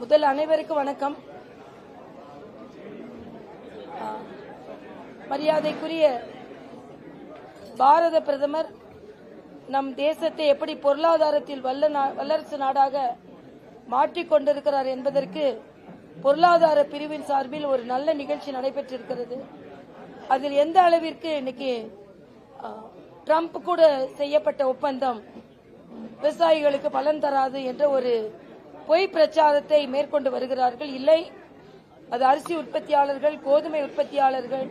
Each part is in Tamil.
முதல் அனைவருக்கும் வணக்கம். மரியாதைக்குரிய பாரத பிரதமர் நம் தேசத்தை எப்படி பொருளாதாரத்தில் வல்லரசு நாடாக மாற்றிக் கொண்டிருக்கிறார் என்பதற்கு பொருளாதார பிரிவின் சார்பில் ஒரு நல்ல நிகழ்ச்சி நடைபெற்றிருக்கிறது. அதில் எந்த அளவிற்கு இன்னைக்கு ட்ரம்ப் கூட செய்யப்பட்ட ஒப்பந்தம் விவசாயிகளுக்கு பலன் தராது என்ற ஒரு பொய் பிரச்சாரத்தை மேற்கொண்டு வருகிறார்கள். இல்லை, அது அரிசி உற்பத்தியாளர்கள், கோதுமை உற்பத்தியாளர்கள்,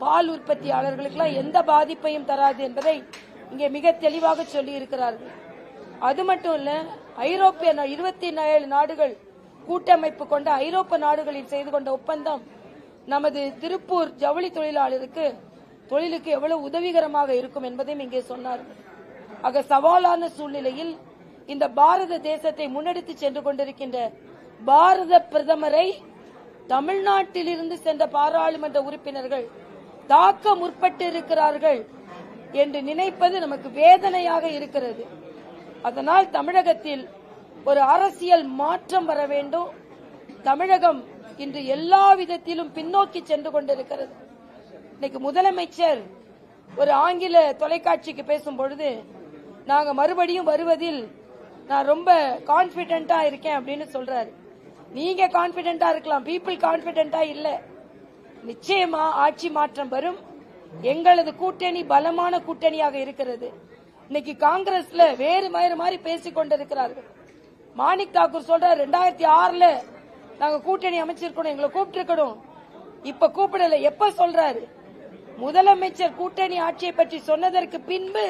பால் உற்பத்தியாளர்களுக்கெல்லாம் எந்த பாதிப்பையும் தராது என்பதை இங்கே மிக தெளிவாக சொல்லி இருக்கிறார்கள். அது மட்டும் இல்ல, ஐரோப்பிய 27 நாடுகள் கூட்டமைப்பு கொண்ட ஐரோப்பிய நாடுகளில் செய்து கொண்ட ஒப்பந்தம் நமது திருப்பூர் ஜவுளி தொழிலுக்கு எவ்வளவு உதவிகரமாக இருக்கும் என்பதையும் இங்கே சொன்னார்கள். ஆக சவாலான சூழ்நிலையில் இந்த பாரத தேசத்தை முன்னெடுத்து சென்று கொண்டிருக்கின்ற பாரத பிரதமரை தமிழ்நாட்டிலிருந்து சென்ற பாராளுமன்ற உறுப்பினர்கள் தாக்க முற்பட்டிருக்கிறார்கள் என்று நினைப்பது நமக்கு வேதனையாக இருக்கிறது. அதனால் தமிழகத்தில் ஒரு அரசியல் மாற்றம் வர வேண்டும். தமிழகம் இன்று எல்லா விதத்திலும் பின்னோக்கி சென்று கொண்டிருக்கிறது. இன்னைக்கு முதலமைச்சர் ஒரு ஆங்கில தொலைக்காட்சிக்கு பேசும் பொழுது, நாங்க மறுபடியும் வருவதில் நான் ரொம்ப கான்பிடென்டா இருக்கேன் அப்படின்னு சொல்றாரு. நீங்க கான்பிடென்டா இருக்கலாம், பீப்புள் கான்பிடென்டா இல்ல. நிச்சயமா ஆட்சி மாற்றம் வரும். எங்களது கூட்டணி பலமான கூட்டணியாக இருக்கிறது. இன்னைக்கு காங்கிரஸ்ல வேறு மாதிரி பேசிக் கொண்டிருக்கிறார்கள். மாணிக் தாக்கூர் சொல்றாரு, 2006 நாங்க கூட்டணி அமைச்சிருக்கணும், எங்களை கூப்பிட்டு இப்ப கூப்பிடல. எப்ப சொல்றாரு? முதலமைச்சர் கூட்டணி ஆட்சியை பற்றி சொன்னதற்கு பின்பு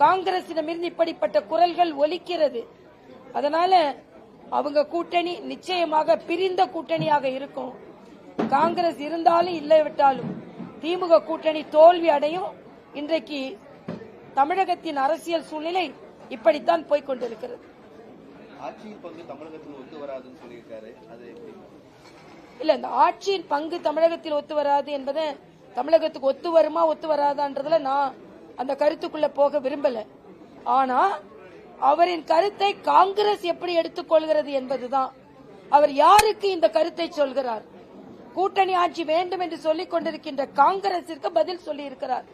காங்கிரசிடமிருந்து இப்படிப்பட்ட குரல்கள் ஒலிக்கிறது. அதனால அவங்க கூட்டணி நிச்சயமாக பிரிந்த கூட்டணியாக இருக்கும். காங்கிரஸ் இருந்தாலும் இல்லைவிட்டாலும் திமுக கூட்டணி தோல்வி அடையும். இன்றைக்கு தமிழகத்தின் அரசியல் சூழ்நிலை இப்படித்தான் போய்கொண்டிருக்கிறது. இல்ல, இந்த ஆட்சியின் பங்கு தமிழகத்தில் ஒத்து வராது என்பதை, தமிழகத்துக்கு ஒத்து வருமா ஒத்து வராதான்றதுல நான் அந்த கருத்துக்குள்ள போக விரும்பல. ஆனா அவரின் கருத்தை காங்கிரஸ் எப்படி எடுத்துக்கொள்கிறது என்பதுதான். அவர் யாருக்கு இந்த கருத்தை சொல்கிறார்? கூட்டணி ஆட்சி வேண்டும் என்று சொல்லிக் கொண்டிருக்கின்ற காங்கிரசிற்கு பதில் சொல்லி இருக்கிறார்.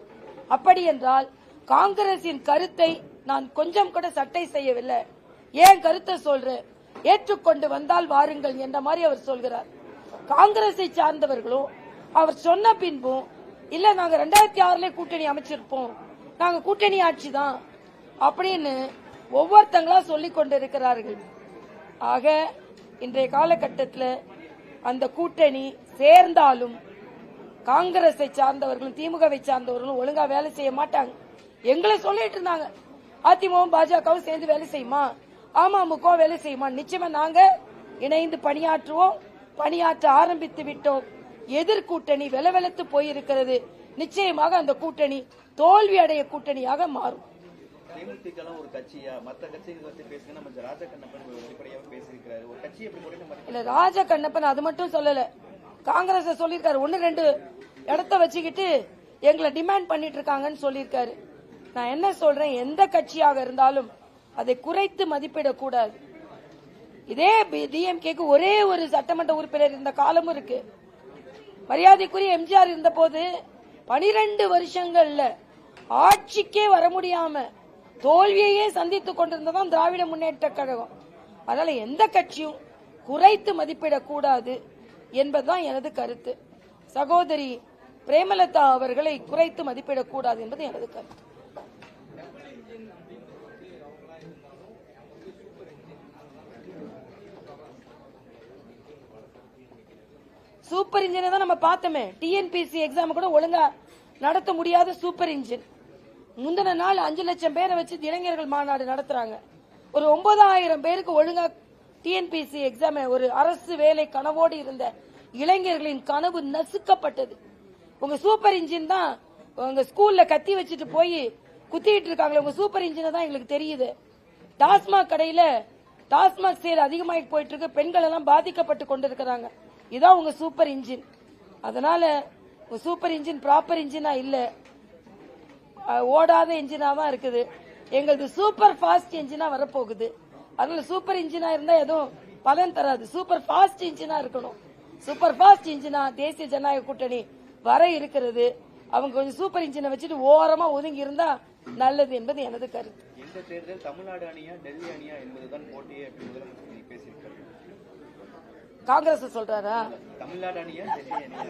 அப்படி என்றால் காங்கிரசின் கருத்தை நான் கொஞ்சம் கூட சட்டை செய்யவில்லை. ஏன் கருத்தை சொல்றேன், ஏற்றுக்கொண்டு வந்தால் வாருங்கள் என்ற மாதிரி அவர் சொல்கிறார். காங்கிரஸை சார்ந்தவர்களும் அவர் சொன்ன பின்பும் இல்ல, நாங்க 2006 கூட்டணி அமைச்சிருப்போம், நாங்க கூட்டணி ஆட்சி தான் அப்படின்னு ஒவ்வொருத்தங்களா சொல்லிக் கொண்டிருக்கிறார்கள். ஆக இன்றைய காலகட்டத்தில் அந்த கூட்டணி சேர்ந்தாலும் காங்கிரஸை சார்ந்தவர்களும் திமுகவை சார்ந்தவர்களும் ஒழுங்கா வேலை செய்ய மாட்டாங்க. எங்களை சொல்லிட்டு இருந்தாங்க, அதிமுகவும் பாஜகவும் சேர்ந்து வேலை செய்யுமா, அமமுக வேலை செய்யுமா. நிச்சயமா நாங்க இணைந்து பணியாற்றுவோம், பணியாற்ற ஆரம்பித்து விட்டோம். எதிர்கூட்டணி வெலவெலத்து போயிருக்கிறது. நிச்சயமாக அந்த கூட்டணி தோல்வி அடைய கூட்டணியாக மாறும். ராஜ கண்ணப்பன் அது மட்டும் சொல்லல, காங்கிரஸ் சொல்லிருக்காரு, 1-2 இடத்த வச்சுக்கிட்டு எங்களை டிமாண்ட் பண்ணிட்டு இருக்காங்கன்னு சொல்லிருக்காரு. நான் என்ன சொல்றேன், எந்த கட்சியாக இருந்தாலும் அதை குறைத்து மதிப்பிடக்கூடாது. இதே டிஎம்கேக்கு ஒரே ஒரு சட்டமன்ற உறுப்பினர் இருந்த காலமும் இருக்கு. மரியாதைக்குரிய எம்ஜிஆர் இருந்த போது 12 வருஷங்கள்ல ஆட்சிக்கே வர முடியாம தோல்வியையே சந்தித்துக் கொண்டிருந்ததான் திராவிட முன்னேற்ற கழகம். அதனால எந்த கட்சியும் குறைத்து மதிப்பிடக்கூடாது என்பதுதான் எனது கருத்து. சகோதரி பிரேமலதா அவர்களை குறைத்து மதிப்பிடக்கூடாது என்பது எனது கருத்து. சூப்பர் இன்ஜினை தான் நம்ம பார்த்தோமே. டிஎன்பிசி எக்ஸாம் கூட ஒழுங்கா நடத்த முடியாத சூப்பர் இன்ஜின். முந்தின நாள் 5 லட்சம் பேரை வச்சு இளைஞர்கள் மாநாடு நடத்துறாங்க. ஒரு 9000 பேருக்கு ஒழுங்கா டிஎன்பிசி எக்ஸாம், ஒரு அரசு வேலை கனவோடு இருந்த இளைஞர்களின் கனவு நசுக்கப்பட்டது. உங்க சூப்பர் இன்ஜின் தான் உங்க ஸ்கூல்ல கத்தி வச்சுட்டு போய் குத்திட்டு இருக்காங்களே, உங்க சூப்பர் இன்ஜினை தான் எங்களுக்கு தெரியுது. டாஸ்மாக் கடையில டாஸ்மாக் சேல் அதிகமாகி போயிட்டு இருக்கு, பெண்கள் எல்லாம் பாதிக்கப்பட்டு கொண்டிருக்கிறாங்க. இதான் உங்க சூப்பர் இன்ஜின். அதனால சூப்பர் இன்ஜின் ப்ராப்பர் இன்ஜினா இல்ல, ஓடாத இன்ஜினா தான் இருக்குது. எங்களது சூப்பர் ஃபாஸ்ட் இன்ஜினா வரப்போகுது. அதனால சூப்பர் இன்ஜினா இருந்தா எதுவும் பலன் தராது. சூப்பர் ஃபாஸ்ட் இன்ஜினா இருக்கணும். சூப்பர் ஃபாஸ்ட் இன்ஜினா தேசிய ஜனநாயக கூட்டணி வர இருக்கிறது. அவங்க கொஞ்சம் சூப்பர் இன்ஜினை வச்சுட்டு ஓரமா ஒதுங்கி இருந்தா நல்லது என்பது எனது கருத்து. இந்த தேர்தல் தமிழ்நாடு அணியா டெல்லி அணியா என்பதுதான் போட்டியே பேசியிருக்காரு. காங்கிரஸ் சொல்றாரா? தமிழ்நாடு அணியா டெல்லி அணியா?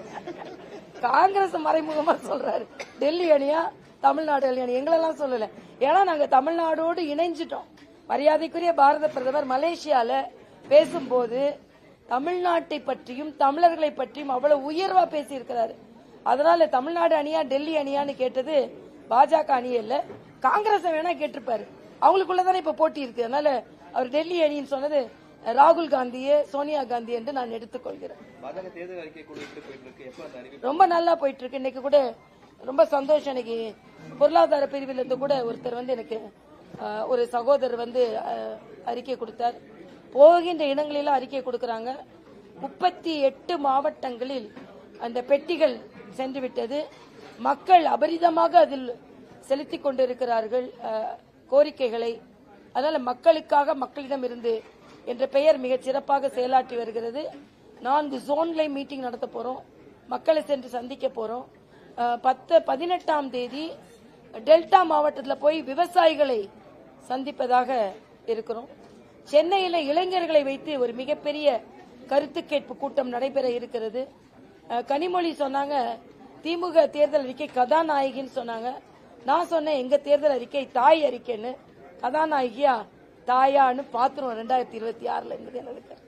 காங்கிரஸ் மறைமுகமா சொல்றாரு டெல்லி அணியா தமிழ்நாடு அணி. எங்களெல்லாம் சொல்லல. ஏன்னா நாங்க தமிழ்நாடோடு இணைஞ்சிட்டோம். மரியாதைக்குரிய பாரத பிரதமர் மலேசியால பேசும்போது தமிழ்நாட்டை பற்றியும் தமிழர்களை பற்றியும் அவ்வளவு உயர்வா பேசியிருக்கிறாரு. அதனால தமிழ்நாடு அணியா டெல்லி அணியான்னு கேட்டது பாஜக அணியே இல்ல, காங்கிரஸ் வேணா கேட்டிருப்பாரு. அவங்களுக்குள்ளதானே இப்ப போட்டி இருக்கு. அதனால அவர் டெல்லி அணின்னு சொன்னது ராகுல் காந்தியே சோனியா காந்தி என்று நான் எடுத்துக்கொள்கிறேன். ரொம்ப நல்லா போயிட்டு இருக்கு. இன்னைக்கு கூட ரொம்ப சந்தோஷம். இன்னைக்கு பொருளாதார பிரிவில் இருந்து கூட ஒருத்தர் வந்து எனக்கு ஒரு சகோதரர் வந்து அறிக்கை கொடுத்தார். போகின்ற இடங்களில் அறிக்கை கொடுக்கறாங்க. 38 மாவட்டங்களில் அந்த பெட்டிகள் சென்று விட்டது. மக்கள் அபரிதமாக அதில் செலுத்திக் கொண்டிருக்கிறார்கள் கோரிக்கைகளை. அதனால மக்களுக்காக மக்களிடம் இருந்து என்ற பெயர் மிகச் சிறப்பாக செயலாற்றி வருகிறது. 4 ஜோன்ல மீட்டிங் நடத்த போறோம். மக்களை சென்று சந்திக்க போறோம். 18ஆம் தேதி டெல்டா மாவட்டத்தில் போய் விவசாயிகளை சந்திப்பதாக இருக்கிறோம். சென்னையில இளைஞர்களை வைத்து ஒரு மிகப்பெரிய கருத்து கேட்பு கூட்டம் நடைபெற இருக்கிறது. கனிமொழி சொன்னாங்க திமுக தேர்தல் அறிக்கை கதாநாயகின்னு சொன்னாங்க. நான் சொன்னேன் எங்க தேர்தல் அறிக்கை தாய் அறிக்கைன்னு. கதாநாயகியா தாயான்னு பாத்துரும் 2026 என்பது எனது கருத்து.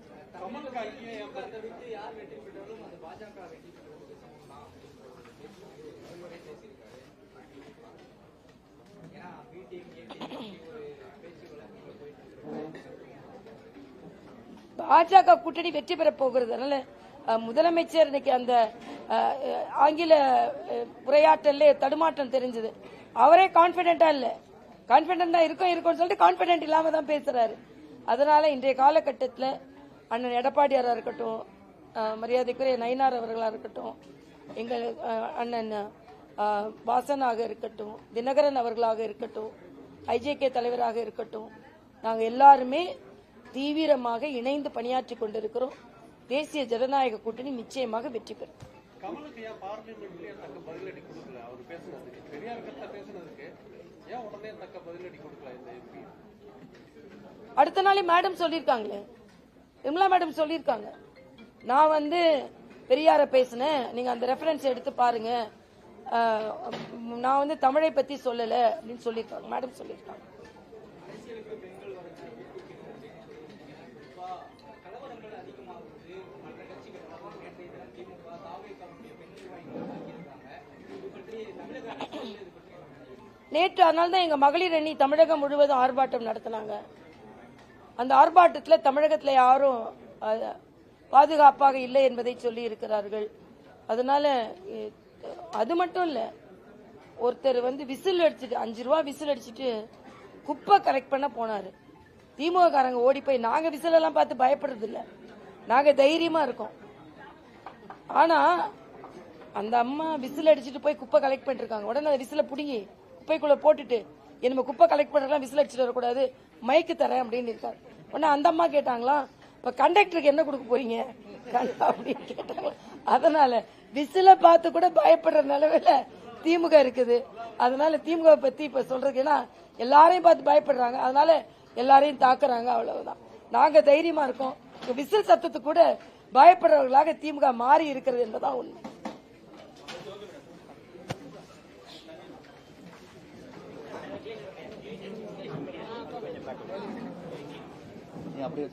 பாஜக கூட்டணி வெற்றி பெற போகிறது. அதனால முதலமைச்சர் இன்னைக்கு அந்த ஆங்கில உரையாற்றல தடுமாற்றம் தெரிஞ்சது. அவரே கான்பிடென்டா இல்ல, கான்பிடென்டா இருக்கும் சொல்லிட்டு கான்பிடென்ட் இல்லாம தான் பேசுறாரு. அதனால இன்றைய காலகட்டத்தில் அண்ணன் எடப்பாடியாரா இருக்கட்டும், மரியாதைக்குரிய நயினார் அவர்களா இருக்கட்டும், எங்கள் அண்ணன் வாசனாக இருக்கட்டும், தினகரன் அவர்களாக இருக்கட்டும், ஐஜேகே தலைவராக இருக்கட்டும், நாங்க எல்லாருமே தீவிரமாக இணைந்து பணியாற்றி கொண்டிருக்கிறோம். தேசிய ஜனநாயக கூட்டணி நிச்சயமாக வெற்றி பெறும். அடுத்த நாளே மேடம் சொல்லிருக்காங்களே, விமலா மேடம் சொல்லிருக்காங்க, நான் வந்து பெரியார பேசினேன், நீங்க அந்த ரெஃபரன்ஸ் எடுத்து பாருங்க, நான் வந்து தமிழை பத்தி சொல்லல அப்படின்னு சொல்லிருக்காங்க. மேடம் சொல்லிருக்காங்க. நேற்று அதனால்தான் எங்க மகளிர் அணி தமிழகம் முழுவதும் ஆர்ப்பாட்டம் நடத்தினாங்க. அந்த ஆர்ப்பாட்டத்தில் தமிழகத்தில் யாரும் பாதுகாப்பாக இல்லை என்பதை சொல்லி இருக்கிறார்கள். அதனால அது மட்டும் இல்ல, ஒருத்தர் வந்து விசில் அடிச்சுட்டு 5 ரூபா விசில் அடிச்சுட்டு குப்பை கலெக்ட் பண்ண போனாரு. திமுக காரங்க ஓடி போய், நாங்க விசில் எல்லாம் பார்த்து பயப்படுறது இல்ல, நாங்க தைரியமா இருக்கோம். ஆனா அந்த அம்மா விசில் அடிச்சுட்டு போய் குப்பை கலெக்ட் பண்ணிட்டு இருக்காங்க. உடனே அந்த விசில புடுங்கி குப்பைக்குள்ள போட்டுட்டு, என்ன குப்பை கலெக்ட் பண்றதுலாம் விசில் அடிச்சுட்டு வரக்கூடாது, மைக்கு தரேன் அப்படின்னு இருக்காரு. உடனே அந்த அம்மா கேட்டாங்களா, இப்ப கண்டக்டருக்கு என்ன கொடுக்க போறீங்க அப்படின்னு கேட்டாங்க. அதனால விசில பார்த்து கூட பயப்படுற நிலவில திமுக இருக்குது. அதனால திமுக பத்தி இப்ப சொல்றதுக்கு, ஏன்னா எல்லாரையும் பார்த்து பயப்படுறாங்க, அதனால எல்லாரையும் தாக்குறாங்க, அவ்வளவுதான். நாங்க தைரியமா இருக்கோம். விசில் சத்தத்துக்கு கூட பயப்படுறவர்களாக திமுக மாறி இருக்கிறது என்பதுதான் உண்மை. அப்படியே